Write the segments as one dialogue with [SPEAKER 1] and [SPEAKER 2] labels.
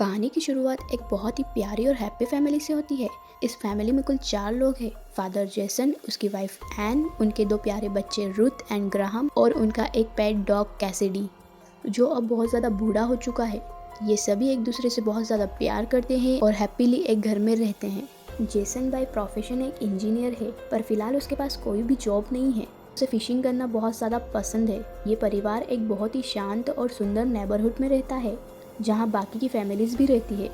[SPEAKER 1] कहानी की शुरुआत एक बहुत ही प्यारी और हैप्पी फैमिली से होती है। इस फैमिली में कुल 4 लोग हैं। फादर जेसन, उसकी वाइफ एन, उनके 2 प्यारे बच्चे रुथ एंड ग्राहम और उनका एक पेट डॉग कैसिडी, जो अब बहुत ज़्यादा बूढ़ा हो चुका है। ये सभी एक दूसरे से बहुत ज़्यादा प्यार करते हैं और हैप्पीली एक घर में रहते हैं। जेसन बाय प्रोफेशन एक इंजीनियर है, पर फिलहाल उसके पास कोई भी जॉब नहीं है। उसे फिशिंग करना बहुत ज़्यादा पसंद है। ये परिवार एक बहुत ही शांत और सुंदर नेबरहुड में रहता है, जहाँ बाकी की फैमिलीज भी रहती है।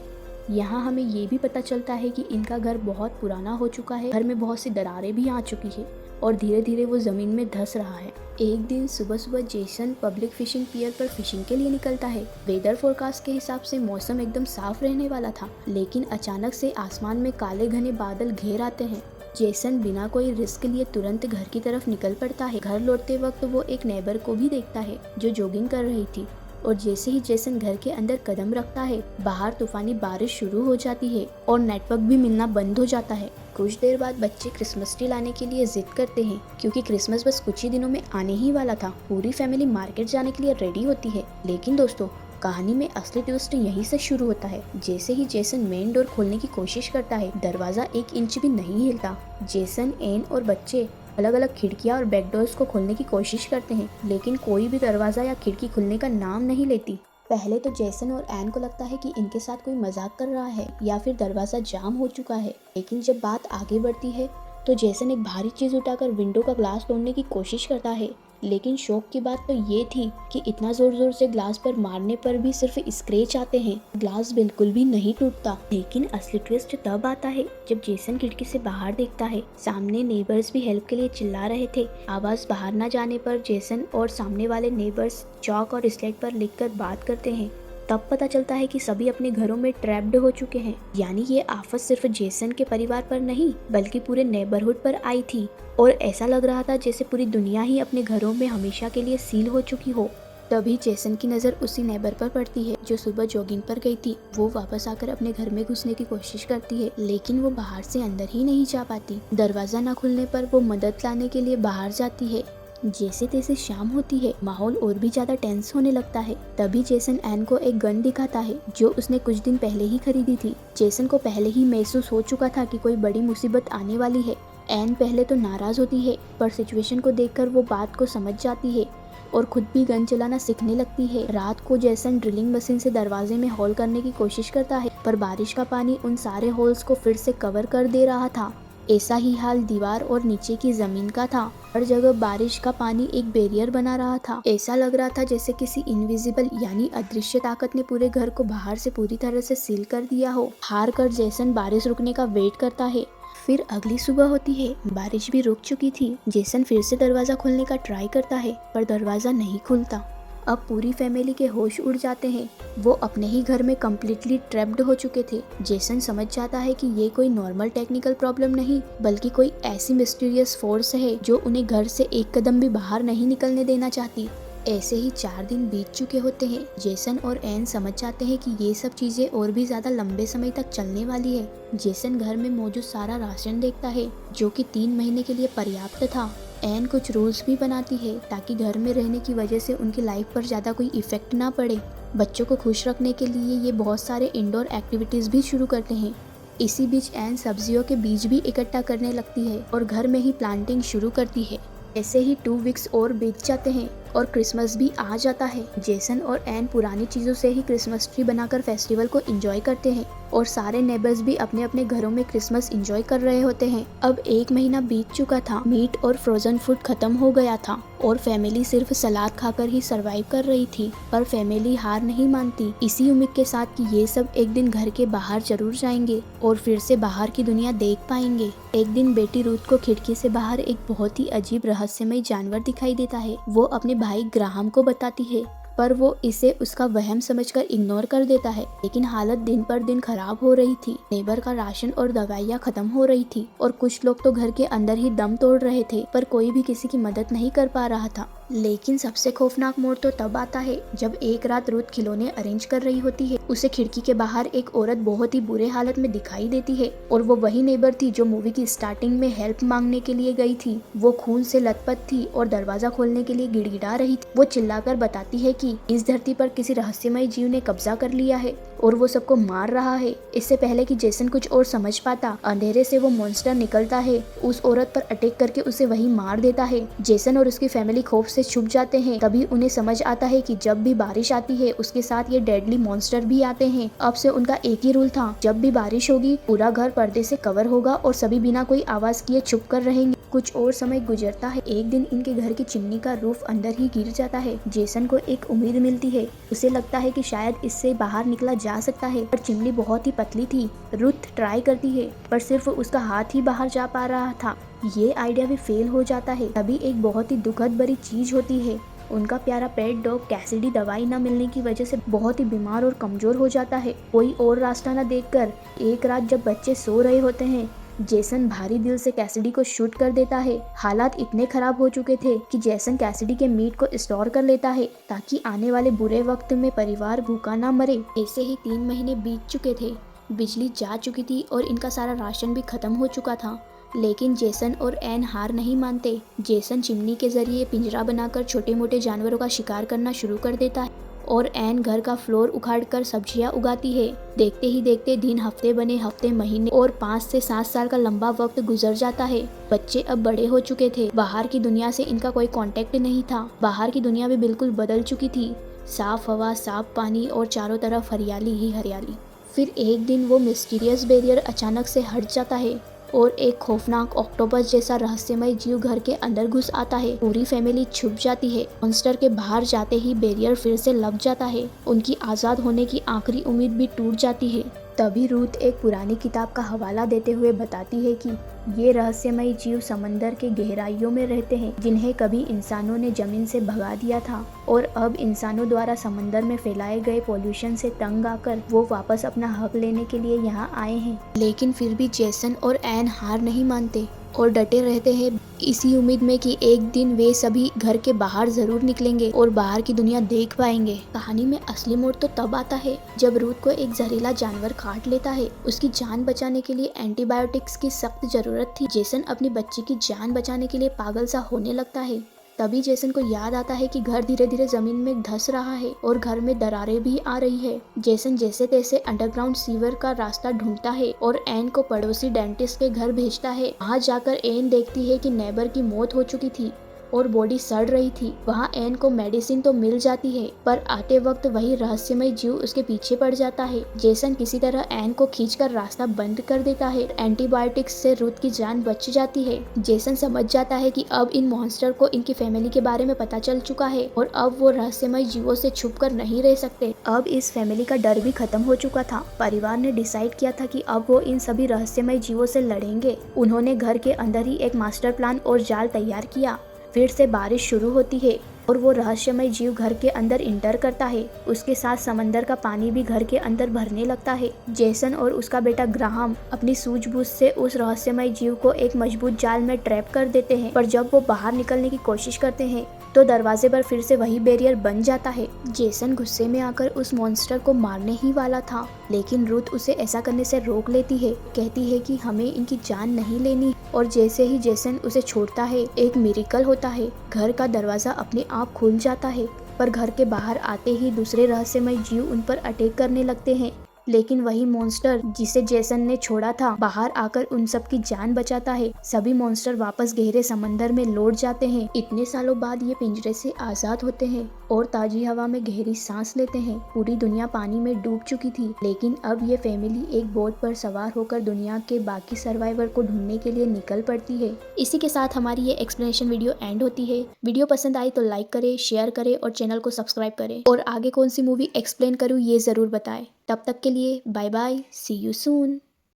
[SPEAKER 1] यहाँ हमें ये भी पता चलता है कि इनका घर बहुत पुराना हो चुका है। घर में बहुत सी दरारें भी आ चुकी है और धीरे धीरे वो ज़मीन में धंस रहा है। एक दिन सुबह सुबह जेसन पब्लिक फिशिंग पियर पर फिशिंग के लिए निकलता है। वेदर फोरकास्ट के हिसाब से मौसम एकदम साफ रहने वाला था, लेकिन अचानक से आसमान में काले घने बादल घेर आते हैं। जेसन बिना कोई रिस्क लिए तुरंत घर की तरफ निकल पड़ता है। घर लौटते वक्त वो एक नेबर को भी देखता है जो जॉगिंग कर रही थी, और जैसे ही जेसन घर के अंदर कदम रखता है, बाहर तूफानी बारिश शुरू हो जाती है और नेटवर्क भी मिलना बंद हो जाता है। कुछ देर बाद बच्चे क्रिसमस ट्री लाने के लिए जिद करते हैं, क्योंकि क्रिसमस बस कुछ ही दिनों में आने ही वाला था। पूरी फैमिली मार्केट जाने के लिए रेडी होती है। लेकिन दोस्तों, कहानी में असली ट्विस्ट यहीं से शुरू होता है। जैसे ही जेसन मेन डोर खोलने की कोशिश करता है, दरवाजा 1 इंच भी नहीं हिलता। जेसन, एन और बच्चे अलग अलग खिड़कियां और बैक डोर्स को खोलने की कोशिश करते हैं, लेकिन कोई भी दरवाजा या खिड़की खुलने का नाम नहीं लेती। पहले तो जेसन और एन को लगता है कि इनके साथ कोई मजाक कर रहा है या फिर दरवाजा जाम हो चुका है। लेकिन जब बात आगे बढ़ती है तो जेसन एक भारी चीज उठाकर विंडो का ग्लास तोड़ने की कोशिश करता है। लेकिन शौक की बात तो ये थी कि इतना जोर जोर से ग्लास पर मारने पर भी सिर्फ स्क्रैच आते हैं, ग्लास बिल्कुल भी नहीं टूटता। लेकिन असली ट्विस्ट तब आता है जब जेसन खिड़की से बाहर देखता है। सामने नेबर्स भी हेल्प के लिए चिल्ला रहे थे। आवाज बाहर न जाने पर जेसन और सामने वाले नेबर्स चौक और स्लेट पर लिखकर बात करते हैं। तब पता चलता है कि सभी अपने घरों में ट्रैप्ड हो चुके हैं। यानी ये आफत सिर्फ जेसन के परिवार पर नहीं, बल्कि पूरे नेबरहुड पर आई थी, और ऐसा लग रहा था जैसे पूरी दुनिया ही अपने घरों में हमेशा के लिए सील हो चुकी हो। तभी जेसन की नज़र उसी नेबर पर पड़ती है जो सुबह जॉगिंग पर गई थी। वो वापस आकर अपने घर में घुसने की कोशिश करती है, लेकिन वो बाहर से अंदर ही नहीं जा पाती। दरवाजा न खुलने पर वो मदद लाने के लिए बाहर जाती है। जैसे तैसे शाम होती है, माहौल और भी ज्यादा टेंस होने लगता है। तभी जेसन एन को एक गन दिखाता है जो उसने कुछ दिन पहले ही खरीदी थी। जेसन को पहले ही महसूस हो चुका था कि कोई बड़ी मुसीबत आने वाली है। एन पहले तो नाराज होती है, पर सिचुएशन को देखकर वो बात को समझ जाती है और खुद भी गन चलाना सीखने लगती है। रात को जेसन ड्रिलिंग मशीन से दरवाजे में होल करने की कोशिश करता है, पर बारिश का पानी उन सारे होल्स को फिर से कवर कर दे रहा था। ऐसा ही हाल दीवार और नीचे की जमीन का था। हर जगह बारिश का पानी एक बैरियर बना रहा था। ऐसा लग रहा था जैसे किसी इनविजिबल यानी अदृश्य ताकत ने पूरे घर को बाहर से पूरी तरह से सील कर दिया हो। हार कर जेसन बारिश रुकने का वेट करता है। फिर अगली सुबह होती है, बारिश भी रुक चुकी थी। जेसन फिर से दरवाजा खोलने का ट्राई करता है, पर दरवाजा नहीं खुलता। अब पूरी फैमिली के होश उड़ जाते हैं। वो अपने ही घर में कम्प्लीटली ट्रैप्ड हो चुके थे। जेसन समझ जाता है कि ये कोई नॉर्मल टेक्निकल प्रॉब्लम नहीं, बल्कि कोई ऐसी मिस्टीरियस फोर्स है जो उन्हें घर से एक कदम भी बाहर नहीं निकलने देना चाहती। ऐसे ही 4 दिन बीत चुके होते हैं। जेसन और एन समझ जाते हैं कि ये सब चीजें और भी ज्यादा लंबे समय तक चलने वाली है। जेसन घर में मौजूद सारा राशन देखता है, जो कि 3 महीने के लिए पर्याप्त था। एन कुछ रूल्स भी बनाती है ताकि घर में रहने की वजह से उनकी लाइफ पर ज़्यादा कोई इफेक्ट ना पड़े। बच्चों को खुश रखने के लिए ये बहुत सारे इंडोर एक्टिविटीज़ भी शुरू करते हैं। इसी बीच एन सब्जियों के बीज भी इकट्ठा करने लगती है और घर में ही प्लांटिंग शुरू करती है। ऐसे ही 2 वीक्स और बीत जाते हैं और क्रिसमस भी आ जाता है। जेसन और एन पुरानी चीज़ों से ही क्रिसमस ट्री बनाकर फेस्टिवल को एंजॉय करते हैं, और सारे नेबर्स भी अपने अपने घरों में क्रिसमस एंजॉय कर रहे होते हैं। अब 1 महीना बीत चुका था। मीट और फ्रोजन फूड खत्म हो गया था और फैमिली सिर्फ सलाद खाकर ही सरवाइव कर रही थी। पर फैमिली हार नहीं मानती, इसी उम्मीद के साथ कि ये सब एक दिन घर के बाहर जरूर जाएंगे और फिर से बाहर की दुनिया देख पाएंगे। एक दिन बेटी रूथ को खिड़की से बाहर एक बहुत ही अजीब रहस्यमय जानवर दिखाई देता है। वो अपने भाई ग्राहम को बताती है, पर वो इसे उसका वहम समझकर इग्नोर कर देता है। लेकिन हालत दिन पर दिन खराब हो रही थी। नेबर का राशन और दवाइयाँ खत्म हो रही थी और कुछ लोग तो घर के अंदर ही दम तोड़ रहे थे, पर कोई भी किसी की मदद नहीं कर पा रहा था। लेकिन सबसे खौफनाक मोड़ तो तब आता है जब एक रात रुथ खिलौने अरेंज कर रही होती है। उसे खिड़की के बाहर एक औरत बहुत ही बुरे हालत में दिखाई देती है और वो वही नेबर थी जो मूवी की स्टार्टिंग में हेल्प मांगने के लिए गई थी। वो खून से लथपथ थी और दरवाजा खोलने के लिए गिड़गिड़ा रही थी। वो चिल्लाकर बताती है कि इस धरती पर किसी रहस्यमय जीव ने कब्जा कर लिया है और वो सबको मार रहा है। इससे पहले कि जेसन कुछ और समझ पाता, अंधेरे से वो मॉन्स्टर निकलता है, उस औरत पर अटैक करके उसे वही मार देता है। जेसन और उसकी फैमिली खौफ से छुप जाते हैं। तभी उन्हें समझ आता है कि जब भी बारिश आती है उसके साथ ये डेडली मॉन्स्टर भी आते हैं। अब से उनका एक ही रूल था, जब भी बारिश होगी पूरा घर पर्दे से कवर होगा और सभी बिना कोई आवाज किए छुप कर रहेंगे। कुछ और समय गुजरता है। एक दिन इनके घर की चिमनी का रूफ अंदर ही गिर जाता है। जेसन को एक उम्मीद मिलती है। उसे लगता है कि शायद इससे बाहर निकला जा सकता है, पर चिमनी बहुत ही पतली थी। रुथ ट्राई करती है पर सिर्फ उसका हाथ ही बाहर जा पा रहा था। ये आइडिया भी फेल हो जाता है। तभी एक बहुत ही दुखद भरी चीज होती है। उनका प्यारा पेट डॉग कैसिडी दवाई न मिलने की वजह से बहुत ही बीमार और कमजोर हो जाता है। कोई और रास्ता न देखकर एक रात जब बच्चे सो रहे होते हैं, जेसन भारी दिल से कैसिडी को शूट कर देता है। हालात इतने खराब हो चुके थे कि जेसन कैसिडी के मीट को स्टोर कर लेता है ताकि आने वाले बुरे वक्त में परिवार भूखा ना मरे। ऐसे ही 3 महीने बीत चुके थे। बिजली जा चुकी थी और इनका सारा राशन भी खत्म हो चुका था। लेकिन जेसन और एन हार नहीं मानते। जेसन चिमनी के जरिए पिंजरा बनाकर छोटे मोटे जानवरों का शिकार करना शुरू कर देता है और एन घर का फ्लोर उखाड़कर सब्जियां उगाती है। देखते ही देखते दिन हफ्ते बने, हफ्ते महीने और 5 से 7 साल का लंबा वक्त गुजर जाता है। बच्चे अब बड़े हो चुके थे। बाहर की दुनिया से इनका कोई कांटेक्ट नहीं था। बाहर की दुनिया भी बिल्कुल बदल चुकी थी। साफ हवा, साफ पानी और चारों तरफ हरियाली ही हरियाली। फिर एक दिन वो मिस्टीरियस बैरियर अचानक से हट जाता है और एक खौफनाक ऑक्टोपस जैसा रहस्यमय जीव घर के अंदर घुस आता है। पूरी फैमिली छुप जाती है। मॉन्स्टर के बाहर जाते ही बैरियर फिर से लग जाता है। उनकी आजाद होने की आखिरी उम्मीद भी टूट जाती है। तभी रूथ एक पुरानी किताब का हवाला देते हुए बताती है कि ये रहस्यमय जीव समंदर के गहराइयों में रहते हैं, जिन्हें कभी इंसानों ने जमीन से भगा दिया था और अब इंसानों द्वारा समंदर में फैलाए गए पोल्यूशन से तंग आकर वो वापस अपना हक लेने के लिए यहाँ आए हैं। लेकिन फिर भी जेसन और एन हार नहीं मानते और डटे रहते हैं, इसी उम्मीद में कि एक दिन वे सभी घर के बाहर जरूर निकलेंगे और बाहर की दुनिया देख पाएंगे। कहानी में असली मोड़ तो तब आता है जब रूथ को एक जहरीला जानवर काट लेता है। उसकी जान बचाने के लिए एंटीबायोटिक्स की सख्त जरूरत थी। जेसन अपनी बच्ची की जान बचाने के लिए पागल सा होने लगता है। तभी जेसन को याद आता है कि घर धीरे धीरे जमीन में धंस रहा है और घर में दरारें भी आ रही है। जेसन जैसे तैसे अंडरग्राउंड सीवर का रास्ता ढूंढता है और एन को पड़ोसी डेंटिस्ट के घर भेजता है। वहाँ जाकर एन देखती है कि नेबर की मौत हो चुकी थी और बॉडी सड़ रही थी। वहाँ एन को मेडिसिन तो मिल जाती है, पर आते वक्त वही रहस्यमय जीव उसके पीछे पड़ जाता है। जेसन किसी तरह एन को खींचकर रास्ता बंद कर देता है। एंटीबायोटिक्स से रुथ की जान बच जाती है। जेसन समझ जाता है कि अब इन मॉन्स्टर को इनकी फैमिली के बारे में पता चल चुका है और अब वो रहस्यमय जीवों से छुप कर नहीं रह सकते। अब इस फैमिली का डर भी खत्म हो चुका था। परिवार ने डिसाइड किया था कि अब वो इन सभी रहस्यमय जीवों से लड़ेंगे। उन्होंने घर के अंदर ही एक मास्टर प्लान और जाल तैयार किया। फिर से बारिश शुरू होती है और वो रहस्यमय जीव घर के अंदर इंटर करता है। उसके साथ समंदर का पानी भी घर के अंदर भरने लगता है। जेसन और उसका बेटा ग्राहम अपनी सूझबूझ से उस रहस्यमय जीव को एक मजबूत जाल में ट्रैप कर देते हैं, पर जब वो बाहर निकलने की कोशिश करते हैं तो दरवाजे पर फिर से वही बैरियर बन जाता है। जेसन गुस्से में आकर उस मॉन्स्टर को मारने ही वाला था, लेकिन रुथ उसे ऐसा करने से रोक लेती है। कहती है कि हमें इनकी जान नहीं लेनी और जैसे ही जेसन उसे छोड़ता है, एक मिरेकल होता है। घर का दरवाजा अपने आप खुल जाता है, पर घर के बाहर आते ही दूसरे रहस्यमय जीव उन पर अटैक करने लगते हैं। लेकिन वही मॉन्स्टर जिसे जेसन ने छोड़ा था बाहर आकर उन सब की जान बचाता है। सभी मॉन्स्टर वापस गहरे समंदर में लौट जाते हैं। इतने सालों बाद ये पिंजरे से आजाद होते हैं और ताजी हवा में गहरी सांस लेते हैं। पूरी दुनिया पानी में डूब चुकी थी, लेकिन अब ये फैमिली एक बोट पर सवार होकर दुनिया के बाकी सर्वाइवर को ढूंढने के लिए निकल पड़ती है। इसी के साथ हमारी ये एक्सप्लेनेशन वीडियो एंड होती है। वीडियो पसंद आई तो लाइक करें, शेयर करें और चैनल को सब्सक्राइब करें। और आगे कौन सी मूवी एक्सप्लेन करूँ ये जरूर बताएं। तब तक के लिए bye bye, C you soon.